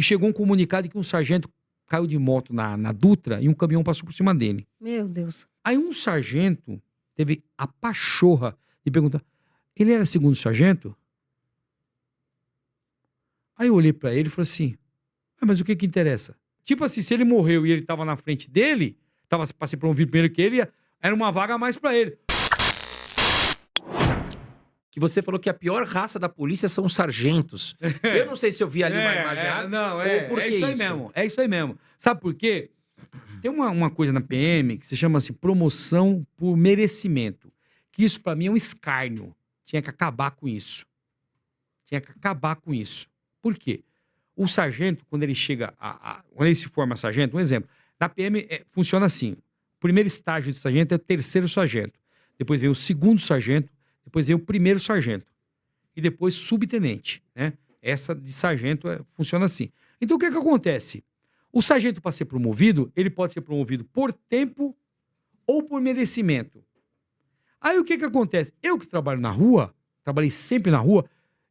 E chegou um comunicado que um sargento caiu de moto na Dutra e um caminhão passou por cima dele. Meu Deus. Aí um sargento teve a pachorra de perguntar, ele era segundo sargento? Aí eu olhei pra ele e falei assim, mas o que interessa? Tipo assim, se ele morreu e ele tava na frente dele, tava pra ser promovido primeiro que ele, era uma vaga a mais pra ele. Que você falou que a pior raça da polícia são os sargentos. Eu não sei se eu vi ali uma imagem ou por que isso aí mesmo. É isso aí mesmo. Sabe por quê? Tem uma coisa na PM que se chama assim, promoção por merecimento. Que isso pra mim é um escárnio. Tinha que acabar com isso. Tinha que acabar com isso. Por quê? O sargento, quando ele chega quando ele se forma sargento, um exemplo, na PM funciona assim. O primeiro estágio de sargento é o terceiro sargento. Depois vem o segundo sargento, depois vem o primeiro sargento. E depois subtenente, né? Essa de sargento funciona assim. Então o que acontece? O sargento, para ser promovido, ele pode ser promovido por tempo ou por merecimento. Aí o que acontece? Eu que trabalho na rua, trabalhei sempre na rua,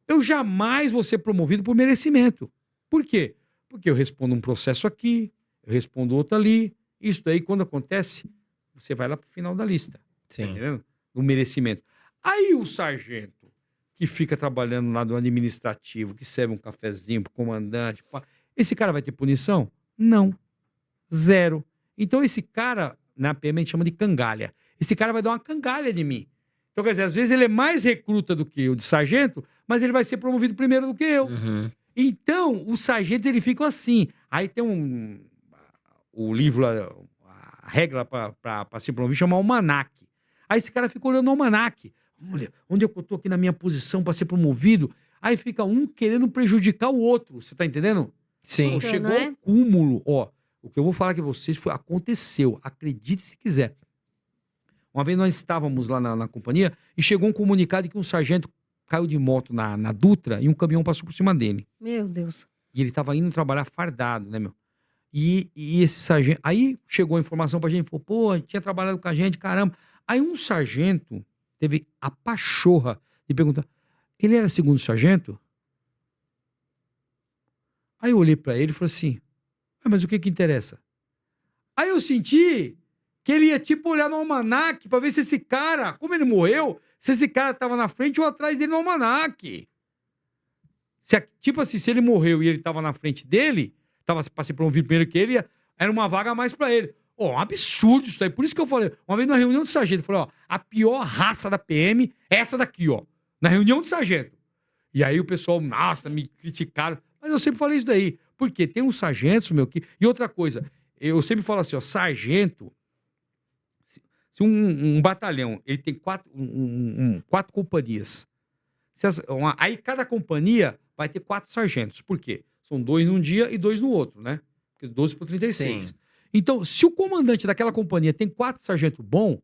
eu jamais vou ser promovido por merecimento. Por quê? Porque eu respondo um processo aqui, eu respondo outro ali. Isso daí, quando acontece, você vai lá pro final da lista. Sim. Tá entendendo? Do merecimento. Aí o sargento, que fica trabalhando lá do administrativo, que serve um cafezinho pro comandante, esse cara vai ter punição? Não. Zero. Então esse cara, na PM a gente chama de cangalha. Esse cara vai dar uma cangalha de mim. Então, quer dizer, às vezes ele é mais recruta do que eu de sargento, mas ele vai ser promovido primeiro do que eu. Uhum. Então, os sargentos, eles ficam assim. Aí tem o livro, a regra para ser promovido, chama almanaque. Aí esse cara fica olhando o almanaque. Olha, onde eu tô aqui na minha posição para ser promovido? Aí fica um querendo prejudicar o outro. Você tá entendendo? Sim. Então, chegou ao cúmulo. Ó, o que eu vou falar com vocês aconteceu. Acredite se quiser. Uma vez nós estávamos lá na companhia e chegou um comunicado que um sargento caiu de moto na Dutra e um caminhão passou por cima dele. Meu Deus. E ele estava indo trabalhar fardado, né, meu? E esse sargento... Aí chegou a informação pra gente, falou, pô, tinha trabalhado com a gente, caramba. Aí um sargento teve a pachorra de perguntar, ele era segundo sargento? Aí eu olhei pra ele e falei assim, mas o que interessa? Aí eu senti que ele ia tipo olhar no almanaque pra ver se esse cara, como ele morreu, se esse cara tava na frente ou atrás dele no almanaque. Tipo assim, se ele morreu e ele tava na frente dele, tava pra ser promovido primeiro que ele, era uma vaga a mais pra ele. Um absurdo isso daí. Por isso que eu falei, uma vez na reunião do sargento, eu falei, a pior raça da PM é essa daqui, ó. Na reunião do sargento. E aí o pessoal, nossa, me criticaram. Mas eu sempre falei isso daí. Porque tem uns sargentos, meu, que... E outra coisa, eu sempre falo assim, ó, sargento... Se um batalhão, ele tem quatro companhias. Aí cada companhia vai ter 4 sargentos. Por quê? São 2 num dia e 2 no outro, né? Porque 12 por 36. Sim. Então, se o comandante daquela companhia tem 4 sargentos bons,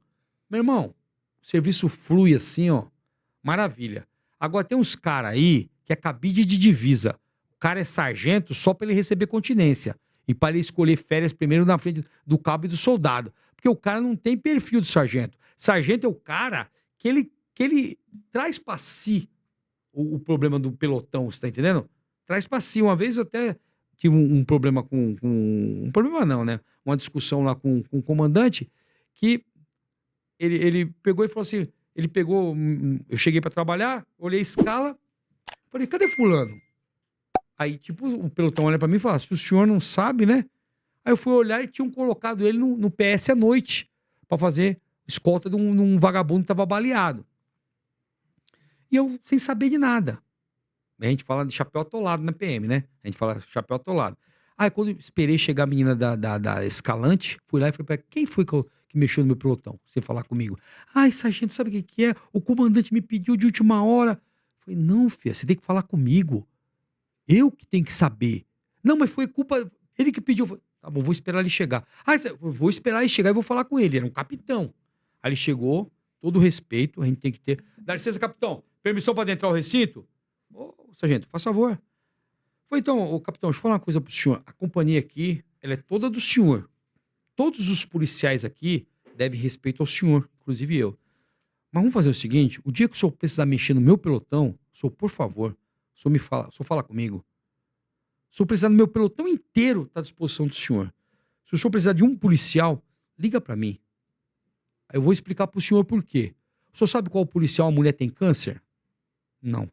meu irmão, o serviço flui assim, ó. Maravilha. Agora tem uns caras aí que é cabide de divisa. O cara é sargento só para ele receber continência. E para ele escolher férias primeiro na frente do cabo e do soldado. Porque o cara não tem perfil de sargento. Sargento é o cara que ele traz para si o problema do pelotão, você tá entendendo? Traz para si. Uma vez eu até tive um problema com... Um problema não, né? Uma discussão lá com o comandante que ele pegou e falou assim... Ele pegou... Eu cheguei para trabalhar, olhei a escala, falei, cadê fulano? Aí, tipo, o pelotão olha para mim e fala, se o senhor não sabe, né? Aí eu fui olhar e tinham colocado ele no PS à noite para fazer escolta de um vagabundo que tava baleado. E eu sem saber de nada. A gente fala de chapéu atolado na PM, né? A gente fala chapéu atolado. Aí quando eu esperei chegar a menina da escalante, fui lá e falei pra ela, quem foi que mexeu no meu pelotão? Sem falar comigo. Ai, sargento, sabe o que é? O comandante me pediu de última hora. Eu falei, não, filha, você tem que falar comigo. Eu que tenho que saber. Não, mas foi culpa... Ele que pediu. Eu falei, tá bom, vou esperar ele chegar. Vou esperar ele chegar e vou falar com ele. Era um capitão. Aí ele chegou, todo respeito, a gente tem que ter. Dá licença, capitão. Permissão para adentrar o recinto? Ô, sargento, faz favor. Foi então, capitão, deixa eu falar uma coisa pro senhor. A companhia aqui, ela é toda do senhor. Todos os policiais aqui devem respeito ao senhor, inclusive eu. Mas vamos fazer o seguinte, o dia que o senhor precisar mexer no meu pelotão, senhor, por favor, o senhor fala comigo. Se eu precisar do meu pelotão inteiro, está à disposição do senhor. Se o senhor precisar de um policial, liga para mim. Aí eu vou explicar para o senhor por quê. O senhor sabe qual policial a mulher tem câncer? Não.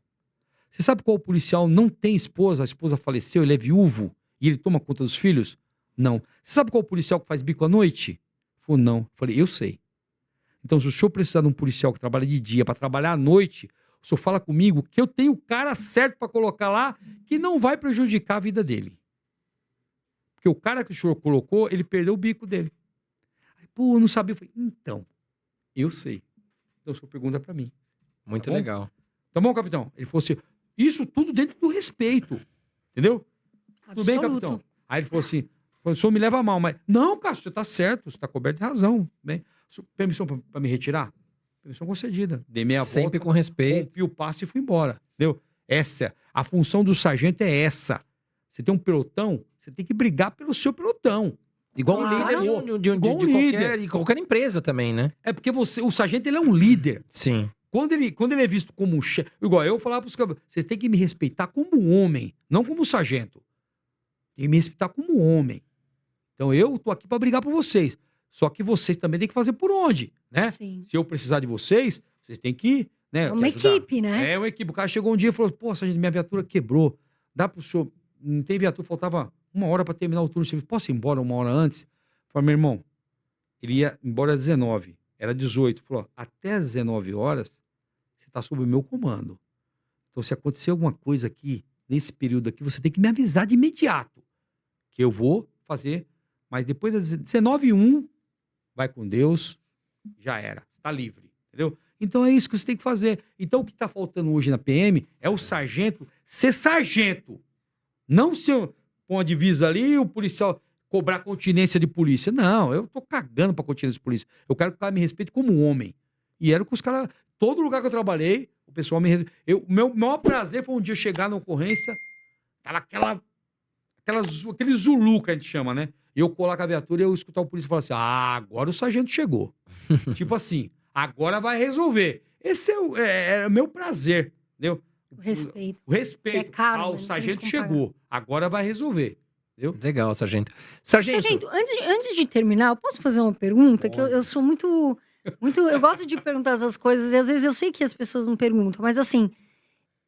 Você sabe qual policial não tem esposa? A esposa faleceu, ele é viúvo e ele toma conta dos filhos? Não. Você sabe qual policial que faz bico à noite? Falou, não. Eu falei, eu sei. Então, se o senhor precisar de um policial que trabalha de dia para trabalhar à noite, o senhor fala comigo que eu tenho o cara certo para colocar lá que não vai prejudicar a vida dele. Porque o cara que o senhor colocou, ele perdeu o bico dele. Aí, pô, eu não sabia. Eu falei, então, eu sei. Então, o senhor pergunta para mim. Muito Tá legal. Tá bom, capitão? Ele falou assim, isso tudo dentro do respeito. Entendeu? Tudo bem, capitão? Aí ele falou assim, o senhor me leva a mal, mas... Não, cara, você tá certo, você tá coberto de razão. Bem, permissão pra me retirar? Permissão concedida. Dei meia volta. Sempre com respeito. Rompi o passe e fui embora. Entendeu? A função do sargento é essa. Você tem um pelotão, você tem que brigar pelo seu pelotão. Igual um líder de qualquer empresa também, né? É porque o sargento, ele é um líder. Sim. Quando ele é visto como um chefe... Igual eu falava pros caras, vocês têm que me respeitar como homem, não como sargento. Tem que me respeitar como homem. Então eu tô aqui pra brigar por vocês. Só que vocês também têm que fazer por onde, né? Sim. Se eu precisar de vocês, vocês têm que... Né, É uma equipe, né? É uma equipe. O cara chegou um dia e falou, pô, sargento, minha viatura quebrou. Dá pro senhor... Não tem viatura, faltava 1 hora pra terminar o turno. Você posso ir embora 1 hora antes? Eu falei, meu irmão, ele ia embora às 19. Era 18. Falou, até às 19 horas, você tá sob o meu comando. Então, se acontecer alguma coisa aqui, nesse período aqui, você tem que me avisar de imediato. Que eu vou fazer. Mas depois das 19h01, vai com Deus, já era. Está livre, entendeu? Então é isso que você tem que fazer. Então o que está faltando hoje na PM é o sargento ser sargento. Não ser com a divisa ali e o policial cobrar continência de polícia. Não, eu tô cagando pra continência de polícia. Eu quero que o cara me respeite como homem. E era o que os caras... Todo lugar que eu trabalhei, o pessoal me respeita. O meu maior prazer foi um dia chegar na ocorrência, tava aquele Zulu que a gente chama, né? E eu colar com a viatura e eu escutar o polícia falar assim, agora o sargento chegou. Tipo assim, agora vai resolver. Esse é o meu prazer, entendeu? O respeito. O respeito. Que é caro, o sargento chegou. Agora vai resolver. Entendeu? Legal, sargento. Sargento, antes de terminar, eu posso fazer uma pergunta? Que eu sou muito... Eu gosto de perguntar essas coisas e às vezes eu sei que as pessoas não perguntam, mas assim,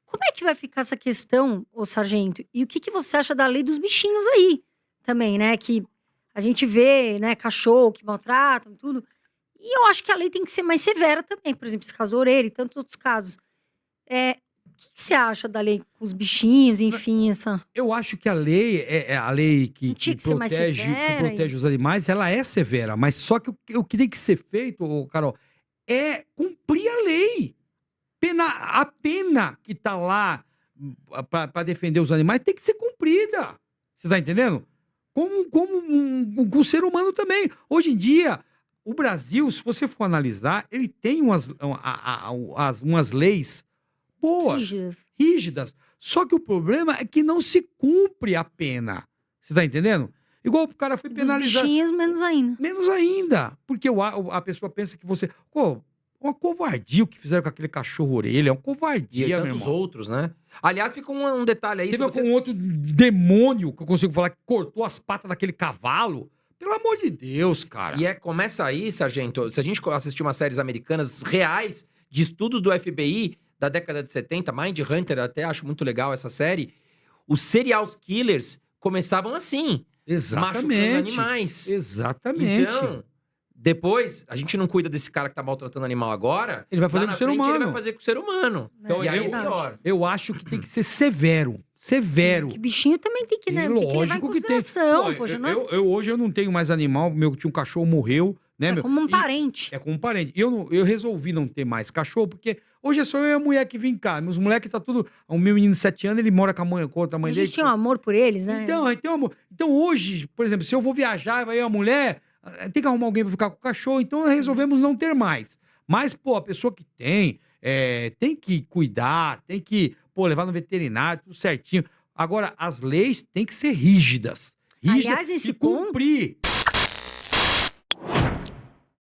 como é que vai ficar essa questão, ô sargento? E o que você acha da lei dos bichinhos aí também, né? Que a gente vê, né, cachorro que maltratam e tudo. E eu acho que a lei tem que ser mais severa também. Por exemplo, esse caso da orelha e tantos outros casos. O que você acha da lei com os bichinhos, enfim, essa... Eu acho que a lei é a lei que protege os animais, ela é severa, mas só que o que tem que ser feito, Carol, é cumprir a lei. A pena que tá lá para defender os animais tem que ser cumprida. Você tá entendendo? Como um ser humano também. Hoje em dia, o Brasil, se você for analisar, ele tem umas leis boas, rígidas. Só que o problema é que não se cumpre a pena. Você tá entendendo? Igual o cara foi penalizado. Bichinhos, menos ainda. Menos ainda. Porque a pessoa pensa que você... Pô, uma covardia o que fizeram com aquele cachorro-orelha. É uma covardia, meu irmão. E tantos outros, né? Aliás, fica um detalhe aí. Teve um outro demônio, que eu consigo falar, que cortou as patas daquele cavalo. Pelo amor de Deus, cara. E começa aí, sargento, se a gente assistir umas séries americanas reais, de estudos do FBI... da década de 70, Mind Hunter, até acho muito legal essa série, os serial killers começavam assim, machucando animais. Exatamente. Então, depois, a gente não cuida desse cara que tá maltratando animal agora, ele vai fazer com o ser humano. Ele vai fazer com o ser humano. Então, e aí é pior. Eu acho que tem que ser severo. Severo. Que bichinho também tem que, né? Tem que levar em consideração. Pô, hoje eu não tenho mais animal, tinha um cachorro, morreu. Né, como um parente. É como um parente. Eu resolvi não ter mais cachorro, porque hoje é só eu e a mulher que vem cá. Meus moleques tá tudo... O meu menino de 7 anos, ele mora com a outra mãe dele. A gente tinha um amor por eles, né? Então hoje, por exemplo, se eu vou viajar, vai eu e a mulher, tem que arrumar alguém pra ficar com o cachorro, então resolvemos não ter mais. Mas, pô, a pessoa que tem que cuidar, tem que, levar no veterinário, tudo certinho. Agora, as leis têm que ser rígidas. Aliás, esse e cumprir.